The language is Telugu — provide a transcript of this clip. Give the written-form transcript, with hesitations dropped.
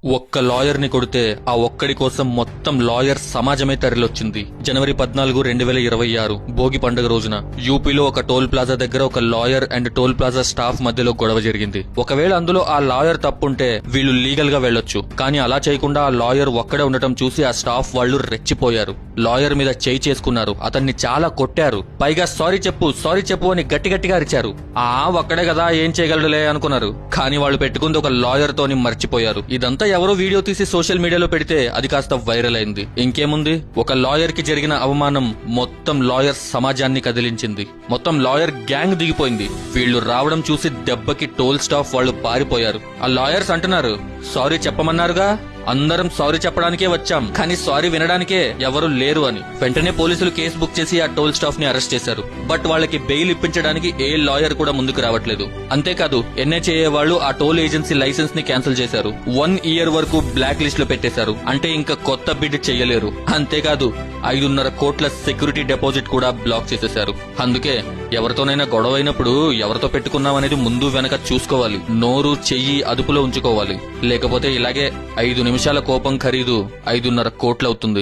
ఒక్క లాయర్ ని కొడితే ఆ ఒక్కడి కోసం మొత్తం లాయర్ సమాజమే తరలిొచ్చింది. జనవరి 14, 2026 భోగి పండుగ రోజున యూపీలో ఒక టోల్ ప్లాజా దగ్గర ఒక lawyer and toll plaza staff మధ్యలో గొడవ జరిగింది. ఒకవేళ అందులో ఆ లాయర్ తప్పుంటే వీళ్ళు లీగల్ గా వెళ్లొచ్చు. కానీ అలా చేయకుండా ఆ లాయర్ ఒక్కడే ఉండటం చూసి ఆ స్టాఫ్ వాళ్ళు రెచ్చిపోయారు. లాయర్ మీద చేయి చేసుకున్నారు. అతన్ని చాలా కొట్టారు. పైగా సారీ చెప్పు అని గట్టిగా అరిచారు. ఒక్కడే కదా ఏం చేయగలడులే అనుకున్నారు. కానీ వాళ్ళు పెట్టుకుంది ఒక లాయర్ తోని మర్చిపోయారు. ఇదంతా ఎవరో వీడియో తీసి సోషల్ మీడియాలో పెడితే అది కాస్త వైరల్ అయింది. ఇంకేముంది, ఒక లాయర్ కి జరిగిన అవమానం మొత్తం లాయర్ సమాజాన్ని కదిలించింది. మొత్తం లాయర్ గ్యాంగ్ దిగిపోయింది. వీళ్లు రావడం చూసి దెబ్బకి టోల్ స్టాఫ్ వాళ్ళు పారిపోయారు. ఆ లాయర్స్ అంటున్నారు, సారీ చెప్పమన్నారుగా, అందరం సారీ చెప్పడానికే వచ్చాం, కానీ సారీ వినడానికే ఎవరు లేరు అని. వెంటనే పోలీసులు కేసు బుక్ చేసి ఆ టోల్ స్టాఫ్ ని అరెస్ట్ చేశారు. బట్ వాళ్ళకి బెయిల్ ఇప్పించడానికి ఏ లాయర్ కూడా ముందుకు రావట్లేదు. అంతేకాదు NHAA వాళ్ళు ఆ టోల్ ఏజెన్సీ లైసెన్స్ ని క్యాన్సిల్ చేశారు. 1 year వరకు బ్లాక్ లిస్ట్ లో పెట్టేశారు. అంటే ఇంకా కొత్త బిడ్ చెయ్యలేరు. అంతేకాదు 5.5 కోట్ల సెక్యూరిటీ డిపాజిట్ కూడా బ్లాక్ చేసేశారు. అందుకే ఎవరితోనైనా గొడవ అయినప్పుడు ఎవరితో పెట్టుకున్నాం అనేది ముందు వెనక చూసుకోవాలి. నోరు చెయ్యి అదుపులో ఉంచుకోవాలి. లేకపోతే ఇలాగే 5 నిమిషాల కోపం ఖరీదు 5.5 కోట్లవుతుంది.